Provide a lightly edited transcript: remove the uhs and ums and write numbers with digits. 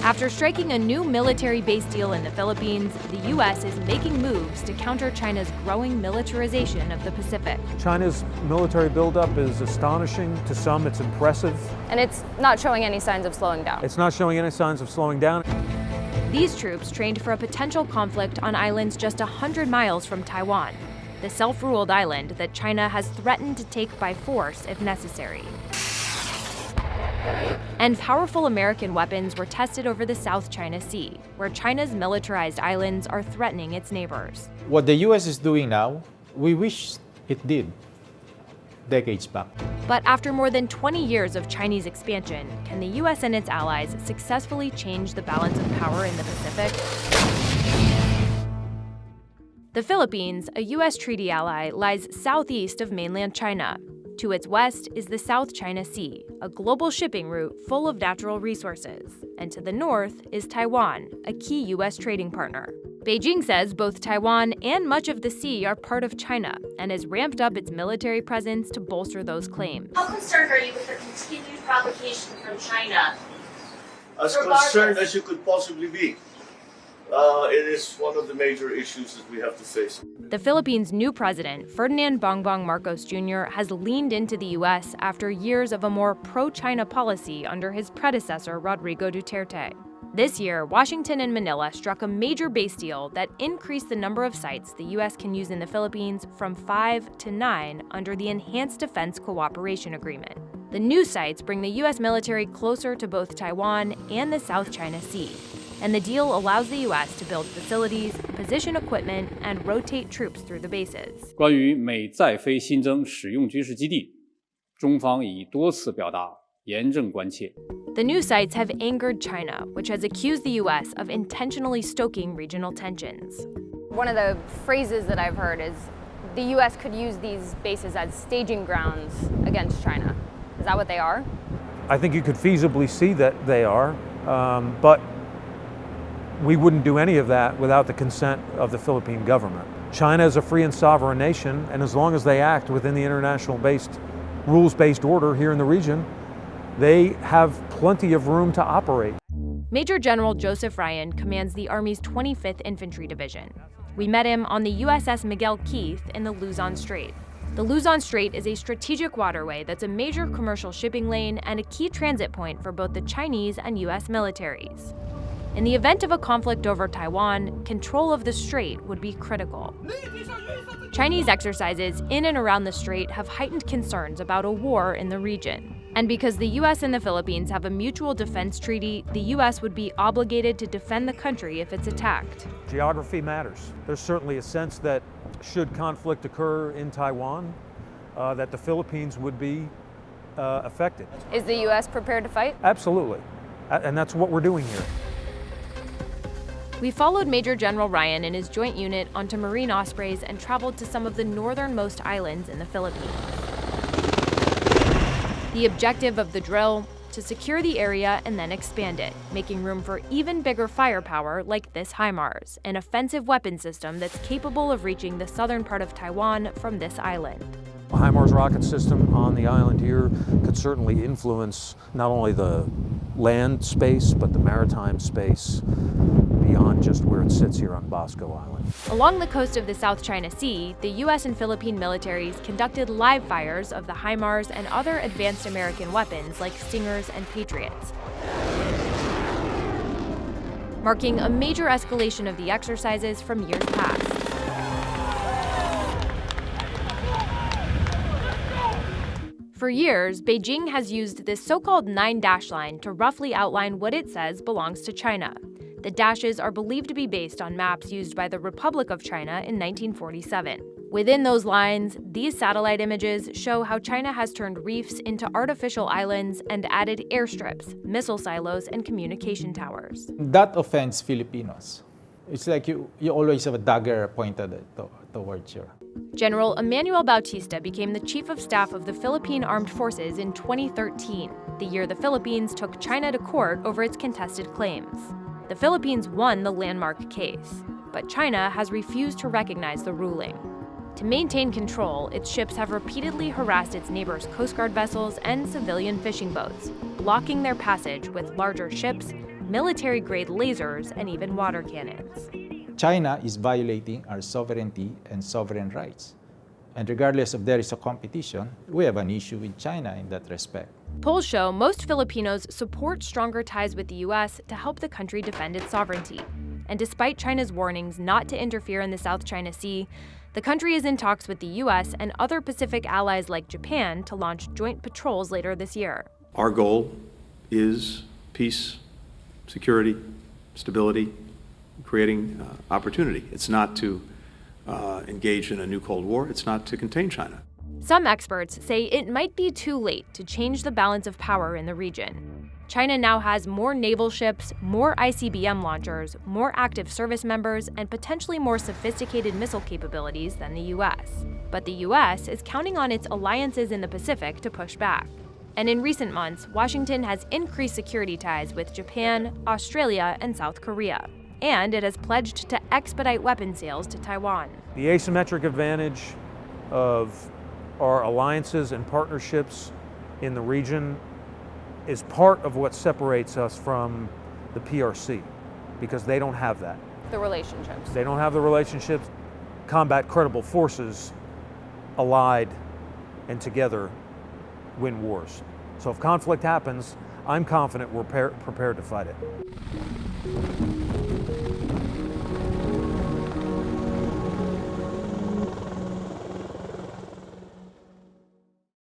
After striking a new military base deal in the Philippines, the U.S. is making moves to counter China's growing militarization of the Pacific. China's military buildup is astonishing. To some, it's impressive. And it's not showing any signs of slowing down. It's not showing any signs of slowing down. These troops trained for a potential conflict on islands just 100 miles from Taiwan, the self-ruled island that China has threatened to take by force if necessary. And powerful American weapons were tested over the South China Sea, where China's militarized islands are threatening its neighbors. What the U.S. is doing now, we wish it did decades back. But after more than 20 years of Chinese expansion, can the U.S. and its allies successfully change the balance of power in the Pacific? The Philippines, a U.S. treaty ally, lies southeast of mainland China. To its west is the South China Sea, a global shipping route full of natural resources. And to the north is Taiwan, a key U.S. trading partner. Beijing says both Taiwan and much of the sea are part of China and has ramped up its military presence to bolster those claims. How concerned are you with the continued provocation from China? As concerned as you could possibly be. It is one of the major issues that we have to face. The Philippines' new president, Ferdinand Bongbong Marcos Jr., has leaned into the U.S. after years of a more pro-China policy under his predecessor, Rodrigo Duterte. This year, Washington and Manila struck a major base deal that increased the number of sites the U.S. can use in the Philippines from 5 to 9 under the Enhanced Defense Cooperation Agreement. The new sites bring the U.S. military closer to both Taiwan and the South China Sea. And the deal allows the U.S. to build facilities, position equipment, and rotate troops through the bases. 关于美在菲新增使用军事基地，中方已多次表达严正关切。 The new sites have angered China, which has accused the U.S. of intentionally stoking regional tensions. One of the phrases that I've heard is the U.S. could use these bases as staging grounds against China. Is that what they are? I think you could feasibly see that they are, but we wouldn't do any of that without the consent of the Philippine government. China is a free and sovereign nation, and as long as they act within the rules-based order here in the region, they have plenty of room to operate. Major General Joseph Ryan commands the Army's 25th Infantry Division. We met him on the USS Miguel Keith in the Luzon Strait. The Luzon Strait is a strategic waterway that's a major commercial shipping lane and a key transit point for both the Chinese and U.S. militaries. In the event of a conflict over Taiwan, control of the strait would be critical. Chinese exercises in and around the strait have heightened concerns about a war in the region. And because the U.S. and the Philippines have a mutual defense treaty, the U.S. would be obligated to defend the country if it's attacked. Geography matters. There's certainly a sense that should conflict occur in Taiwan, that the Philippines would be affected. Is the U.S. prepared to fight? Absolutely. And that's what we're doing here. We followed Major General Ryan and his joint unit onto Marine Ospreys and traveled to some of the northernmost islands in the Philippines. The objective of the drill, to secure the area and then expand it, making room for even bigger firepower like this HIMARS, an offensive weapon system that's capable of reaching the southern part of Taiwan from this island. The HIMARS rocket system on the island here could certainly influence not only the land space, but the maritime space beyond just where it sits here on Bosco Island. Along the coast of the South China Sea, the U.S. and Philippine militaries conducted live fires of the HIMARS and other advanced American weapons like Stingers and Patriots, marking a major escalation of the exercises from years past. For years, Beijing has used this so-called 9-dash line to roughly outline what it says belongs to China. The dashes are believed to be based on maps used by the Republic of China in 1947. Within those lines, these satellite images show how China has turned reefs into artificial islands and added airstrips, missile silos, and communication towers. That offends Filipinos. It's like you always have a dagger pointed towards you. General Emmanuel Bautista became the chief of staff of the Philippine Armed Forces in 2013, the year the Philippines took China to court over its contested claims. The Philippines won the landmark case, but China has refused to recognize the ruling. To maintain control, its ships have repeatedly harassed its neighbors' Coast Guard vessels and civilian fishing boats, blocking their passage with larger ships, military-grade lasers, and even water cannons. China is violating our sovereignty and sovereign rights. And regardless if there is a competition, we have an issue with China in that respect. Polls show most Filipinos support stronger ties with the U.S. to help the country defend its sovereignty. And despite China's warnings not to interfere in the South China Sea, the country is in talks with the U.S. and other Pacific allies like Japan to launch joint patrols later this year. Our goal is peace, security, stability, creating opportunity. It's not to engage in a new Cold War. It's not to contain China. Some experts say it might be too late to change the balance of power in the region. China now has more naval ships, more ICBM launchers, more active service members, and potentially more sophisticated missile capabilities than the U.S. But the U.S. is counting on its alliances in the Pacific to push back. And in recent months, Washington has increased security ties with Japan, Australia, and South Korea. And it has pledged to expedite weapons sales to Taiwan. The asymmetric advantage of our alliances and partnerships in the region is part of what separates us from the PRC, because they don't have that. The relationships. They don't have the relationships. Combat credible forces allied and together win wars. So if conflict happens, I'm confident we're prepared to fight it.